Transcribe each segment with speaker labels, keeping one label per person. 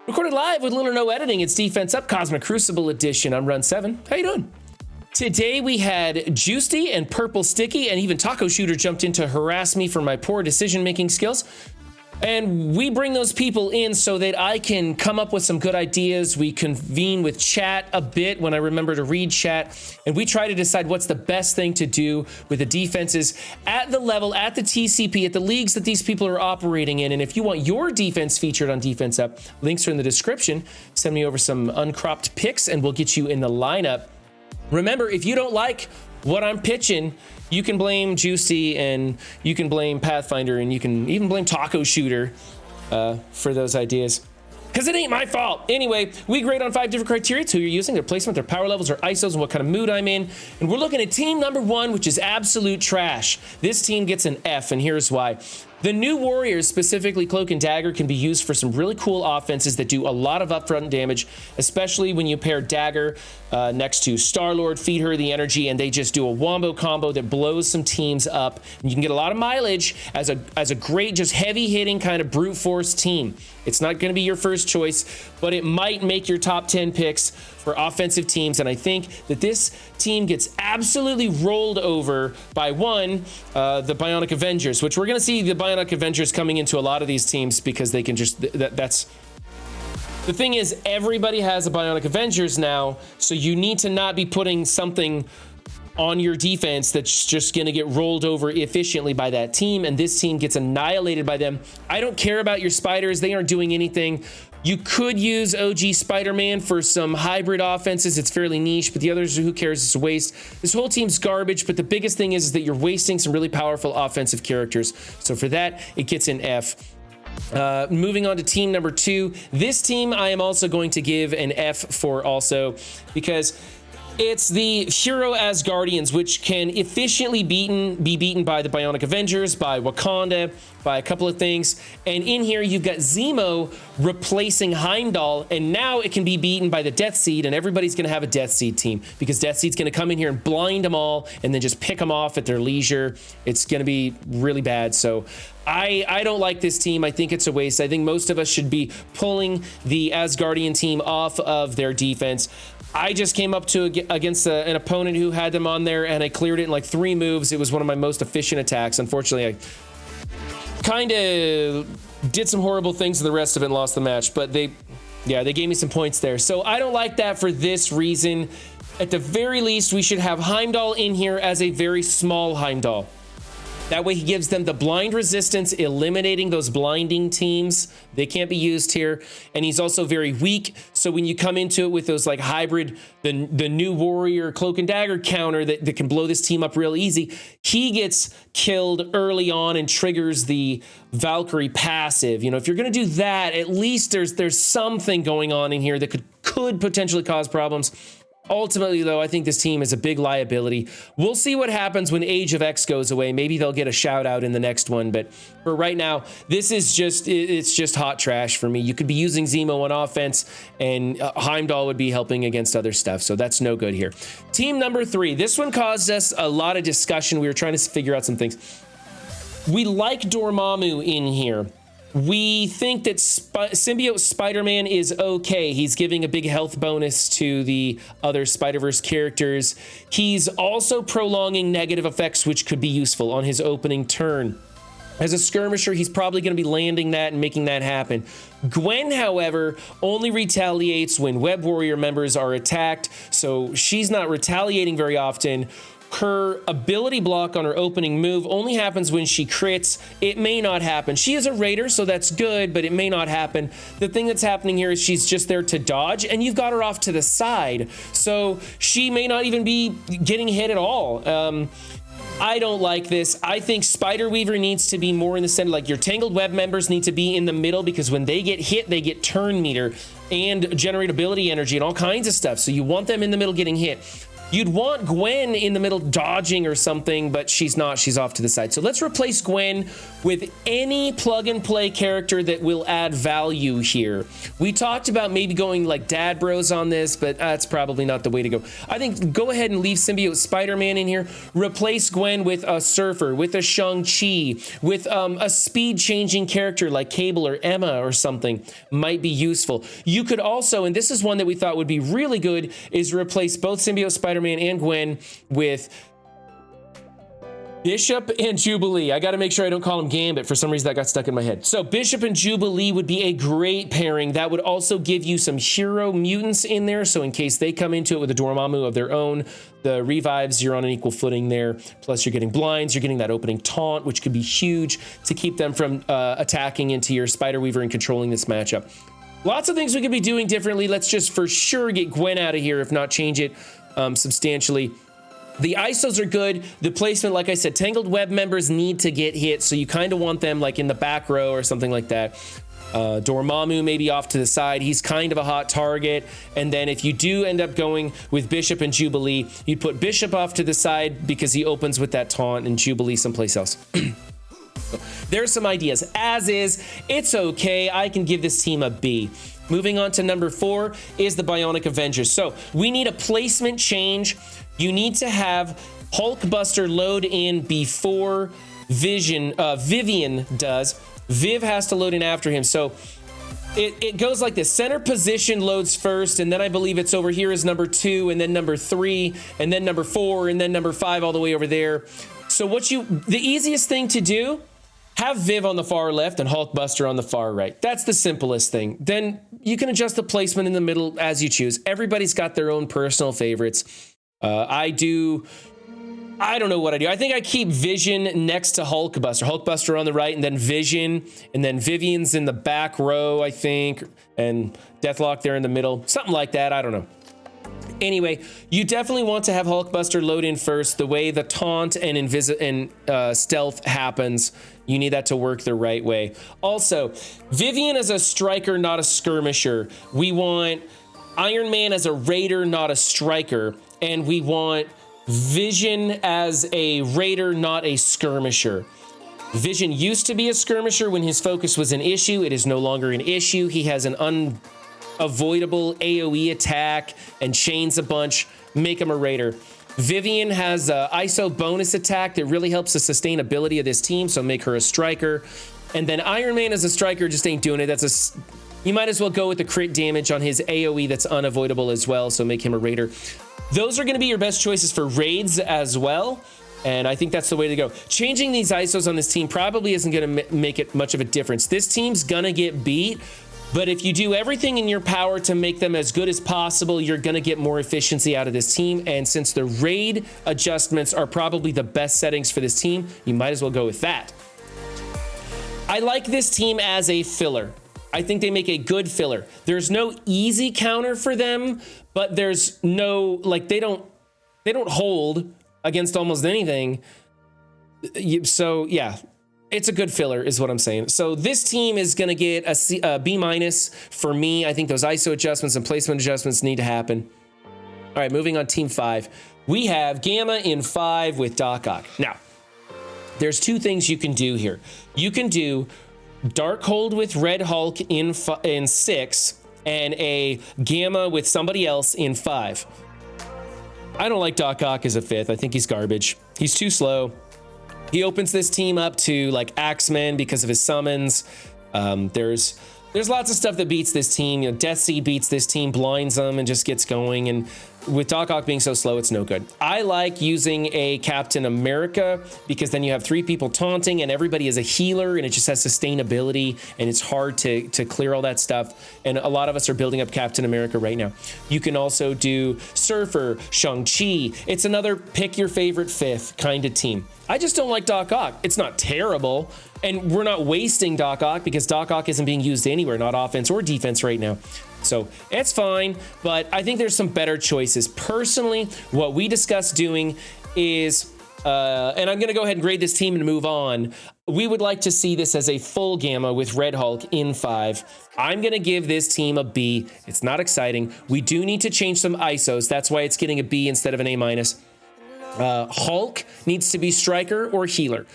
Speaker 1: Recorded live with little or no editing. It's Defense Up Cosmic Crucible Edition. I'm Run 7. How you doing? Today we had Depzii and PrpelStiky, and even Taco Shooter jumped in to harass me for my poor decision-making skills. And we bring those people in so that I can come up with some good ideas. We convene with chat a bit when I remember to read chat, and we try to decide what's the best thing to do with the defenses at the level, at the TCP, at the leagues that these people are operating in. And if you want your defense featured on Defense Up, links are in the description. Send me over some uncropped pics and we'll get you in the lineup. Remember, if you don't like what I'm pitching, you can blame Depzii and you can blame Pathfinder and you can even blame Taco Shooter for those ideas. Because it ain't my fault. Anyway, we grade on 5 different criteria: who you're using, their placement, their power levels, their ISOs, and what kind of mood I'm in. And we're looking at team number 1, which is absolute trash. This team gets an F, and here's why. The new warriors, specifically Cloak and Dagger, can be used for some really cool offenses that do a lot of upfront damage, especially when you pair Dagger next to Star-Lord, feed her the energy, and they just do a wombo combo that blows some teams up. And you can get a lot of mileage as a great, just heavy-hitting kind of brute force team. It's not going to be your first choice, but it might make your top 10 picks for offensive teams, and I think that this team gets absolutely rolled over by the Bionic Avengers, which we're going to see the Bionic Avengers coming into a lot of these teams because they can just, that's... The thing is, everybody has a Bionic Avengers now, so you need to not be putting something on your defense that's just going to get rolled over efficiently by that team, and this team gets annihilated by them. I don't care about your spiders. They aren't doing anything. You could use OG Spider-Man for some hybrid offenses. It's fairly niche, but the others, who cares? It's a waste. This whole team's garbage, but the biggest thing is that you're wasting some really powerful offensive characters. So for that, it gets an F. Moving on to team number 2. This team I am also going to give an F for also, because it's the Hero Asgardians, which can efficiently be beaten by the Bionic Avengers, by Wakanda, by a couple of things. And in here, you've got Zemo replacing Heimdall, and now it can be beaten by the Death Seed, and everybody's going to have a Death Seed team because Death Seed's going to come in here and blind them all and then just pick them off at their leisure. It's going to be really bad. So I don't like this team. I think it's a waste. I think most of us should be pulling the Asgardian team off of their defense. I just came up against an opponent who had them on there, and I cleared it in like 3 moves. It was one of my most efficient attacks. Unfortunately, I kind of did some horrible things to the rest of it and lost the match, but they gave me some points there. So I don't like that for this reason. At the very least, we should have Heimdall in here as a very small Heimdall. That way he gives them the blind resistance, eliminating those blinding teams. They can't be used here. And he's also very weak. So when you come into it with those like hybrid, the new warrior Cloak and Dagger counter that can blow this team up real easy, he gets killed early on and triggers the Valkyrie passive. You know, if you're going to do that, at least there's something going on in here that could potentially cause problems. Ultimately, though, I think this team is a big liability. We'll see what happens when Age of X goes away. Maybe they'll get a shout out in the next one. But for right now, this is it's just hot trash for me. You could be using Zemo on offense, and Heimdall would be helping against other stuff. So that's no good here. Team number 3. This one caused us a lot of discussion. We were trying to figure out some things. We like Dormmomu in here. We think that Symbiote Spider-Man is okay. He's giving a big health bonus to the other Spider-Verse characters. He's also prolonging negative effects, which could be useful on his opening turn. As a skirmisher, he's probably going to be landing that and making that happen. Gwen, however, only retaliates when Web Warrior members are attacked, so she's not retaliating very often. Her ability block on her opening move only happens when she crits. It may not happen. She is a raider, so that's good, but it may not happen. The thing that's happening here is she's just there to dodge, and you've got her off to the side, so she may not even be getting hit at all. I don't like this. I think Spider Weaver needs to be more in the center. Like, your Tangled Web members need to be in the middle, because when they get hit, they get turn meter and generate ability energy and all kinds of stuff. So you want them in the middle getting hit. You'd want Gwen in the middle dodging or something, but she's not. She's off to the side. So let's replace Gwen with any plug and play character that will add value here. We talked about maybe going like Dad Bros on this, but that's probably not the way to go. I think go ahead and leave Symbiote Spider-Man in here. Replace Gwen with a Surfer, with a Shang-Chi, with a speed-changing character like Cable or Emma or something might be useful. You could also, and this is one that we thought would be really good, is replace both Symbiote Spider-Man and Gwen with Bishop and Jubilee. I got to make sure I don't call him Gambit. For some reason that got stuck in my head. So Bishop and Jubilee would be a great pairing. That would also give you some hero mutants in there. So in case they come into it with a Dormmomu of their own, the revives, you're on an equal footing there. Plus you're getting blinds, you're getting that opening taunt, which could be huge to keep them from attacking into your Spider Weaver and controlling this matchup. Lots of things we could be doing differently. Let's just for sure get Gwen out of here, if not change it substantially. The ISOs are good. The placement, like I said, Tangled Web members need to get hit, so you kind of want them like in the back row or something like that. Dormmomu maybe off to the side. He's kind of a hot target. And then if you do end up going with Bishop and Jubilee, you'd put Bishop off to the side because he opens with that taunt, and Jubilee someplace else. There's some ideas. As is, it's okay. I can give this team a B. Moving on to number 4 is the Bionic Avengers. So we need a placement change. You need to have Hulkbuster load in before Vivian does. Viv has to load in after him. So it goes like this. Center position loads first, and then I believe it's over here is number 2, and then number 3, and then number 4, and then number 5 all the way over there. So the easiest thing to do, have Viv on the far left and Hulkbuster on the far right. That's the simplest thing. Then you can adjust the placement in the middle as you choose. Everybody's got their own personal favorites. I don't know what I do. I think I keep Vision next to Hulkbuster. Hulkbuster on the right, and then Vision, and then Vivian's in the back row, I think, and Deathlock there in the middle. Something like that. I don't know. Anyway, you definitely want to have Hulkbuster load in first. The way the taunt and stealth happens, you need that to work the right way. Also, Vivian is a striker, not a skirmisher. We want Iron Man as a raider, not a striker. And we want Vision as a raider, not a skirmisher. Vision used to be a skirmisher when his focus was an issue. It is no longer an issue. He has an unavoidable AoE attack and chains a bunch. Make him a raider. Vivian has an ISO bonus attack that really helps the sustainability of this team, so make her a striker. And then Iron Man as a striker just ain't doing it. You might as well go with the crit damage on his AoE that's unavoidable as well, so make him a raider. Those are going to be your best choices for raids as well, and I think that's the way to go. Changing these ISOs on this team probably isn't going to make it much of a difference. This team's going to get beat, but if you do everything in your power to make them as good as possible, you're going to get more efficiency out of this team. And since the raid adjustments are probably the best settings for this team, you might as well go with that. I like this team as a filler. I think they make a good filler. There's no easy counter for them, but there's no, like, they don't hold against almost anything. So yeah, it's a good filler is what I'm saying. So this team is going to get a B- for me. I think those ISO adjustments and placement adjustments need to happen. All right, moving on, team 5. We have Gamma in 5 with Doc Ock. Now, there's 2 things you can do here. You can do Darkhold with Red Hulk in 6 and a Gamma with somebody else in 5. I don't like Doc Ock as a 5th. I think he's garbage. He's too slow. He opens this team up to like Axemen because of his summons. There's lots of stuff that beats this team. You know, Depzii beats this team, blinds them, and just gets going. And with Doc Ock being so slow, it's no good. I like using a Captain America because then you have 3 people taunting and everybody is a healer and it just has sustainability and it's hard to clear all that stuff. And a lot of us are building up Captain America right now. You can also do Surfer, Shang-Chi. It's another pick your favorite 5th kind of team. I just don't like Doc Ock. It's not terrible. And we're not wasting Doc Ock because Doc Ock isn't being used anywhere, not offense or defense right now. So it's fine, but I think there's some better choices. Personally, what we discussed doing is, and I'm going to go ahead and grade this team and move on. we would like to see this as a full gamma with Red Hulk in 5. I'm going to give this team a B. It's not exciting. We do need to change some ISOs. That's why it's getting a B instead of an A-. Hulk needs to be striker or healer.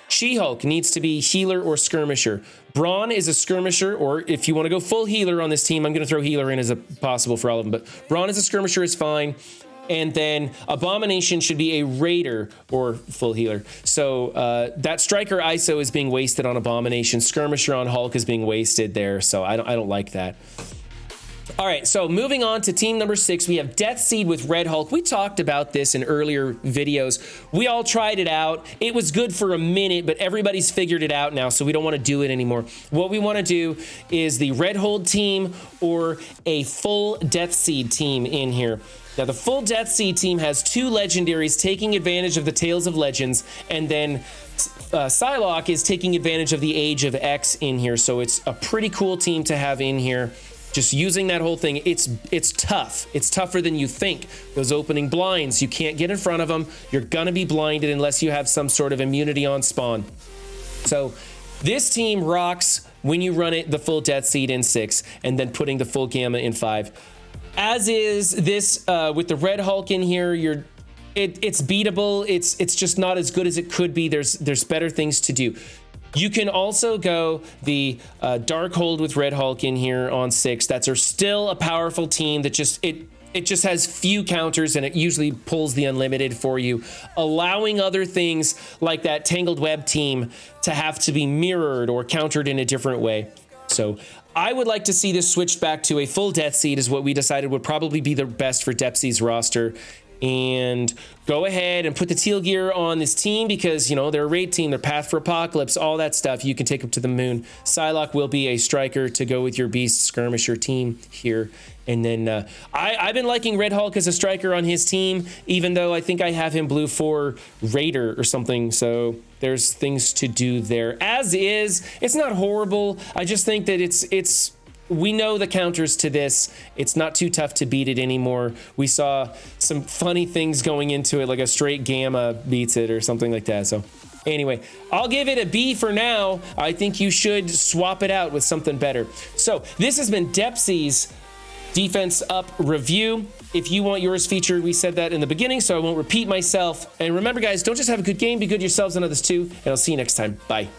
Speaker 1: She-Hulk needs to be healer or skirmisher. Brawn is a skirmisher, or if you want to go full healer on this team, I'm going to throw healer in as a possible for all of them, but Brawn as a skirmisher is fine. And then Abomination should be a raider or full healer. So that striker ISO is being wasted on Abomination. Skirmisher on Hulk is being wasted there. So I don't like that. All right, so moving on to team number 6, we have Depzii with Red Hulk. We talked about this in earlier videos. We all tried it out. It was good for a minute, but everybody's figured it out now, so we don't want to do it anymore. What we want to do is the Red Hold team or a full Depzii team in here. Now, the full Depzii team has 2 legendaries taking advantage of the Tales of Legends, and then Psylocke is taking advantage of the Age of X in here, so it's a pretty cool team to have in here. Just using that whole thing, it's tough. It's tougher than you think. Those opening blinds, you can't get in front of them. You're gonna be blinded unless you have some sort of immunity on spawn. So this team rocks when you run it the full Depzii in 6, and then putting the full gamma in 5. As is this with the Red Hulk in here, it's beatable. It's just not as good as it could be. There's better things to do. You can also go the Dark Hold with Red Hulk in here on 6. That's still a powerful team that it just has few counters, and it usually pulls the unlimited for you, allowing other things like that Tangled Web team to have to be mirrored or countered in a different way. So I would like to see this switched back to a full Depzii is what we decided would probably be the best for Depzii's roster. And go ahead and put the teal gear on this team because, you know, they're a raid team, they're Path for Apocalypse, all that stuff. You can take them to the moon. Psylocke will be a striker to go with your Beast Skirmisher team here. And then I've been liking Red Hulk as a striker on his team, even though I think I have him blue 4 Raider or something. So there's things to do there. As is, it's not horrible. I just think that it's we know the counters to this. It's not too tough to beat it anymore. We saw some funny things going into it, like a straight gamma beats it or something like that. So anyway, I'll give it a B for now. I think you should swap it out with something better. So this has been Depzii's Defense Up review. If you want yours featured, we said that in the beginning, so I won't repeat myself. And remember, guys, don't just have a good game, be good yourselves and others too. And I'll see you next time. Bye.